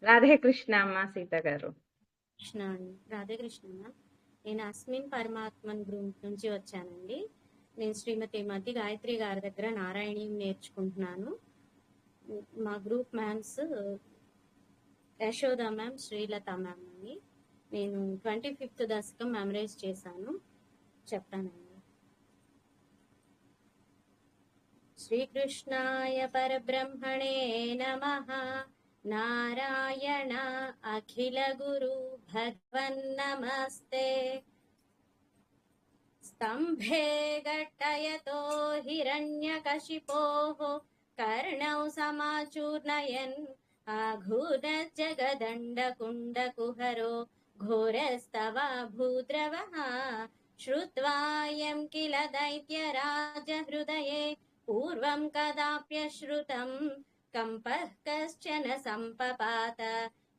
రాధే కృష్ణ అమ్మ సీత గారు. కృష్ణ అండి, రాధే కృష్ణ. నేను అస్మిన్ పరమాత్మన్ గ్రూప్ నుంచి వచ్చానండి. నేను శ్రీమతి మతి గాయత్రి గారి దగ్గర నారాయణీయం నేర్చుకుంటున్నాను. మా group ma'ams Yashoda ma'am, Srilatha ma'am అని. నేను 25th దశకం మెమరైజ్ చేశాను, చెప్తానండి. శ్రీకృష్ణాయ పరబ్రహ్మణే నమః. నారాయణ అఖిల గురు భగవన్నమస్తే. स्तम्भे घट्टयतो हिरण्यकशिपोः कर्णौ समाचूर्णयन् आघूर्णज्जगदण्डकुण्डकुहरो घोरस्तवा भूद्रवः. श्रुत्वायं किल दैत्यराजहृदये पूर्वं कदाप्यश्रुतं कम्पः कश्चन सम्पपात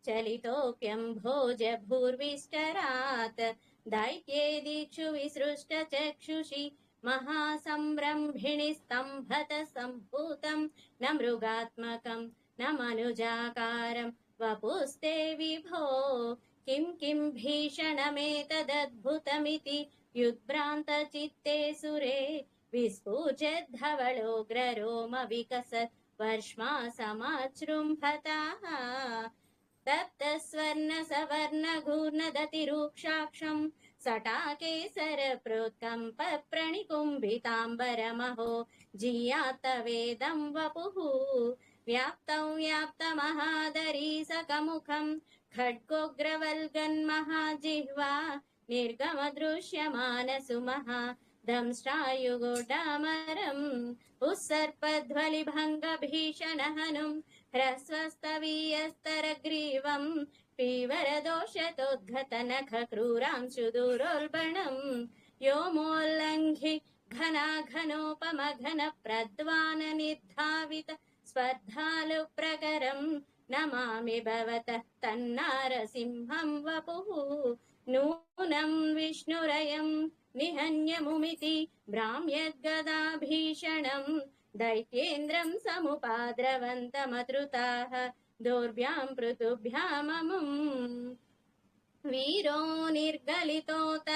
चलितोऽप्यम्भोजभूर्विष्टरात्. दैत्ये दीक्षु विसृष्टचक्षुषि महासंरम्भिणि स्तम्भत सम्भूतं न मृगात्मकं न मनुजाकारं वपुस्ते विभो. किं किं भीषणमेतदद्भुतमिति युद्भ्रान्तचित्ते सुरे विस्फुजद्धवलोग्ररोमविकसत् वर्ष्मा समाजृम्भताः. तप्तस्वर्णसवर्णघूर्णदतिरूक्षाक्षं सटाकेसरप्रोत्कम्पप्रणिकुम्भिताम्बरमहो जीयातवेदं वपुः. व्याप्तं व्याप्तमहादरीसकमुखं खड्गोग्रवल्गन्महाजिह्वा निर्गमदृश्यमानसुमहा दंष्ट्रायुगोडामरम्. उत्सर्पध्वलिभङ्गभीषणहनुं ह्रस्वस्तवीयस्तरग्रीवं पीवरदोषतोद्गतनखक्रूरांशुदुरोल्बणम्. व्योमोल्लङ्घि घनाघनोपमघनप्रध्वाननिर्धावित स्पर्धालुप्रकरं नमामि भवतः तन्नारसिंहं वपुः. नूनं विष्णुरयं निहन्यमुमिति भ्राम्यद्गदाभीषणं दैत्येन्द्रं समुपाद्रवन्तमतृताः दोर्भ्यां पृथुभ्याममुम्. वीरो निर्गलितोत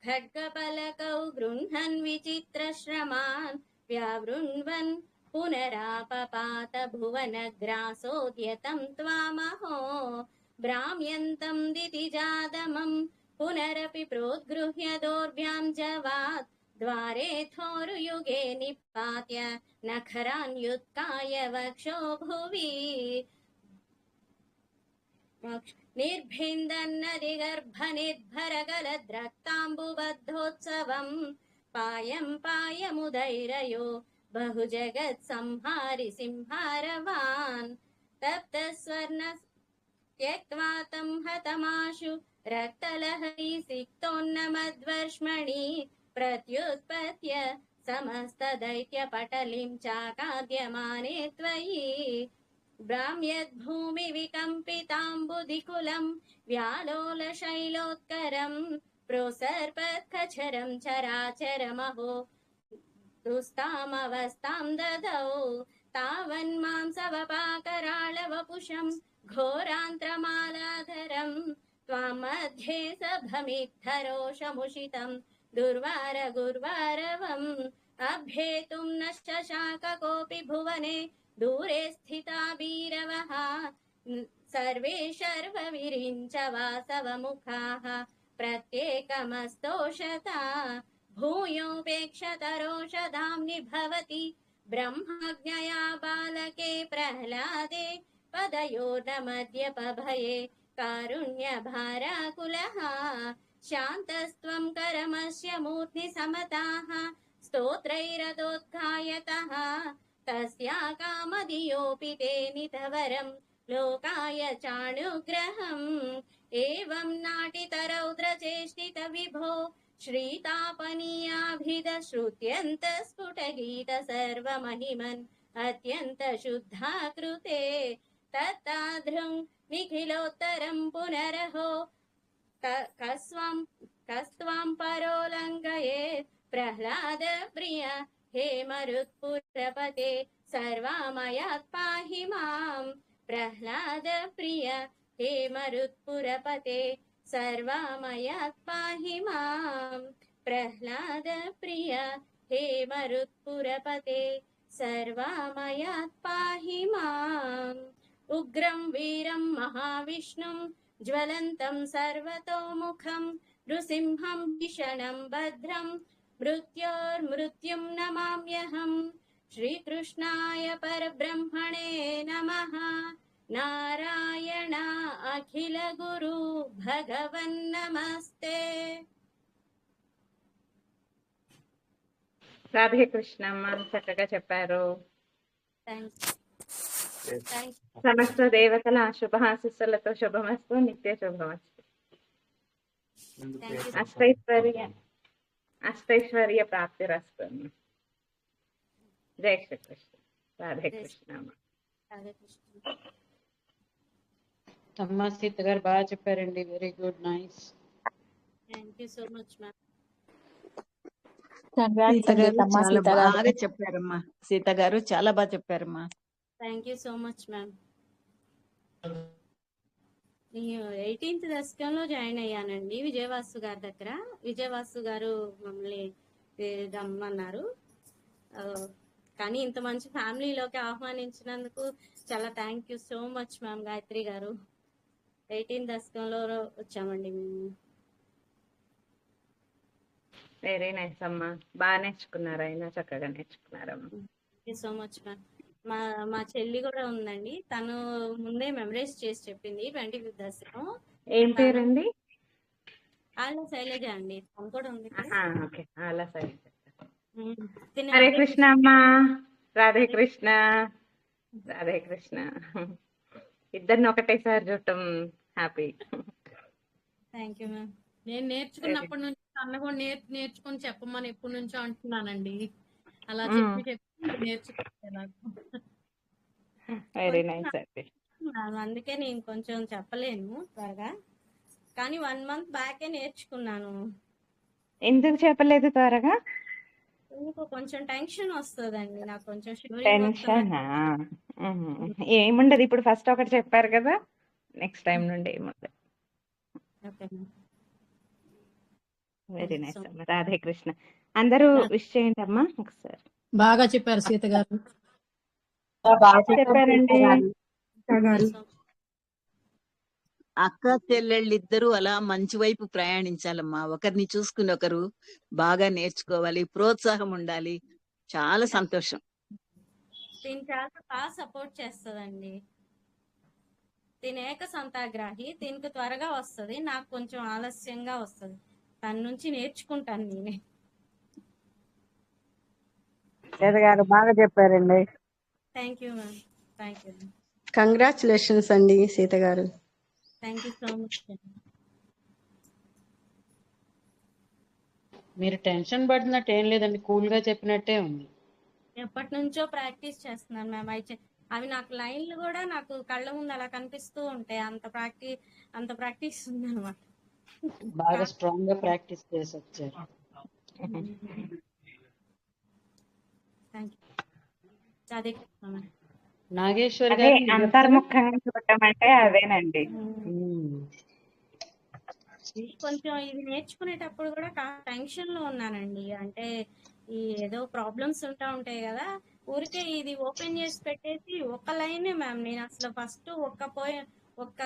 खड्गपलकौ गृह्णन् विचित्रश्रमान् व्यावृण्वन् पुनरापपात भुवनग्रासोद्यतं त्वामहो. भ्राम्यन्तं दितिजादमं पुनरपि प्रोद्गृह्य दोर्भ्यां जवात् द्वारे थोरुयुगे निपात्य नखरान् युत्काय वक्षो भुवि. निर्भिन्दन्नदिगर्भनिर्भरगलद्रक्ताम्बुबद्धोत्सवं पायं पायमुदैरयो बहुजगत्संहारि सिंहारवान्. तप्तस्वर्ण त्यक्त्वा तं हतमाशु रक्तलहरी सिक्तोन्नमद्वर्ष्मणि प्रत्युत्पत्य समस्तदैत्यपटलिं चाकाद्यमाने त्वयि. भ्राम्यद्भूमिविकम्पिताम्बुधिकुलं व्यालोलशैलोत्करं प्रोसर्पत्खचरं चराचरमहो दुस्तामवस्थां ददौ. तावन्मांसवपाकराळवपुषं घोरान्त्रमालाधरं त्वां मध्ये सभमिद्धरोषमुषितं दुर्वार गुर्वारवम्. अभ्येतुं न शशाक कोऽपि भुवने दूरे स्थिता भीरवः सर्वे शर्वविरिञ्च वासवमुखाः प्रत्येकमस्तोषता. भूयोपेक्षतरोषधाम्नि भवति ब्रह्मज्ञया बालके प्रह्लादे पदयोर्नमद्यपभये कारुण्यभाराकुलः. शान्तस्त्वं करमस्य मूर्ध्नि समताः स्तोत्रैरतोत्थायतः तस्या कामधियोऽपि ते नितवरं लोकाय चानुग्रहम्. एवं नाटितरौद्रचेष्टित विभो श्रीतापनीयाभिधश्रुत्यन्तस्फुटगीत सर्वमहिमन् अत्यन्तशुद्धाकृते. तत्तादृं निखिलोत्तरं पुनरहो कस्त्वां परोल्लङ्घयेत् प्रह्लाद प्रिय हे मरुत्पुरपते सर्वामयात् पाहि माम्. प्रह्लाद प्रिय हे मरुत्पुरपते सर्वामयात् पाहि माम् प्रह्लाद प्रिय हे मरुत्पुरपते सर्वामयात् पाहि माम् उग्रं वीरं महाविष्णुं ज्वलन्तं सर्वतोमुखं नृसिंहं भीषणं भद्रं मृत्योर्मृत्युं नमाम्यहम् श्रीकृष्णाय परब्रह्मणे नमः नारायण अखिल गुरु भगवन् नमस्ते రాధే కృష్ణ అమ్మ చక్కగా చెప్పారు. థ్యాంక్స్ సమస్త దేవతల శుభాశిస్సులతో శుభమస్తు, నిత్య శుభమస్తు. అష్టైశ్వర్య ప్రాప్తి రస్తు. జై శ్రీకృష్ణ. రాధే కృష్ణ అమ్మ. అమ్మా సీత గారు బాగా చెప్పారండి. Very good, nice. Thank you so much ma'am. చాలా బాగా చెప్పారమ్మా. సీత గారు చాలా బాగా చెప్పారమ్మా. Thank you so much ma'am. నేను 18th దశకంలో జాయిన్ అయ్యానండి విజయవాసు గారి దగ్గర. విజయవాసు గారు మమ్మల్ని రమ్మన్నారు. కానీ ఇంత మంచి ఫ్యామిలీలోకి ఆహ్వానించినందుకు చాలా thank you so much ma'am. Gayatri గారు 18th దశకంలో వచ్చామండి మేము. వెరీ నైస్ అమ్మా. బాగా నేర్చుకున్నారు, అయినా చక్కగా నేర్చుకున్నారమ్మా. Thank you so much ma'am. మా చెల్లి కూడా ఉందండి, తను ముందే మెమరైజ్ చేసి చెప్పింది 25th దశకం. ఏం పేరండి? ఆళ్ళ శైలజ అండి. తను కూడా ఉంది. ఓకే, అలా సరే. హరే కృష్ణ అమ్మా. రాధే కృష్ణ. రాధే కృష్ణ. ఇద్దరిని ఒకటేసారి చూడటం హ్యాపీ. Thank you ma'am. నేను నేర్చుకున్నప్పటి నుంచి అన్న కూడా నేర్చుకొని చెప్పమని ఎప్పటి నుంచో అంటున్నానండి. అలా చెప్పి నేర్చుకుంటాను. వెరీ నైస్ అండి. అందుకే నేను కొంచెం చెప్పలేను త్వరగా, కానీ 1 month బ్యాకే నేర్చుకున్నాను. ఎందుకు చెప్పలేదు త్వరగా? కొంచెం టెన్షన్ వస్తుందండి నాకు. కొంచెం టెన్షన్ ఏముండదు. ఇప్పుడు ఫస్ట్ ఒకటి చెప్పారు కదా, నెక్స్ట్ టైం నుండి ఏముండదు. వెరీ నైస్ అమ్మా. రాధే కృష్ణ. అందరూ విష్ చేయండి అమ్మా ఒకసారి. బాగా చెప్పారు సీత గారు. చెప్పారండి. అక్క చెల్లెళ్ళిద్దరూ అలా మంచి వైపు ప్రయాణించాలమ్మా. ఒకరిని చూసుకుని ఒకరు బాగా నేర్చుకోవాలి, ప్రోత్సాహం ఉండాలి. చాలా సంతోషం. దీని చాలా బాగా సపోర్ట్ చేస్తుందండి. దీని ఏక సంతాగ్రాహి. దీనికి త్వరగా వస్తుంది, నాకు కొంచెం ఆలస్యంగా వస్తుంది. తన నుంచి నేర్చుకుంటాను నేనే. గారు బాగా చెప్పారండి. Thank you ma'am. Thank you. Congratulations అండి సీత గారు. Thank you so much. మీరు టెన్షన్ పడుతున్నట్టు ఏం లేదండి, కూల్ గా చెప్పినట్టే ఉంది. ఎప్పటి నుంచో ప్రాక్టీస్ చేస్తున్నాను మ్యామ్. అవి నాకు లైన్లు కూడా నాకు కళ్ళ ముందు అలా కనిపిస్తూ ఉంటాయి. అంత ప్రాక్టీస్ ఉంది అనమాట. బాగా స్ట్రాంగ్ గా ప్రాక్టీస్ చేసి వచ్చారు. అదే నాగేశ్వరి గారు అంతర్ముఖంగా చూడటం అంటే అదేనండి. కొంచెం ఇది నేర్చుకునేటప్పుడు కూడా టెన్షన్ లో ఉన్నానండి. అంటే ఈ ఏదో ప్రాబ్లమ్స్ ఉంటాయి కదా, ఊరికే ఇది ఓపెన్ చేసి పెట్టేసి ఒక లైనే మ్యామ్. నేను అసలు ఫస్ట్ ఒక్క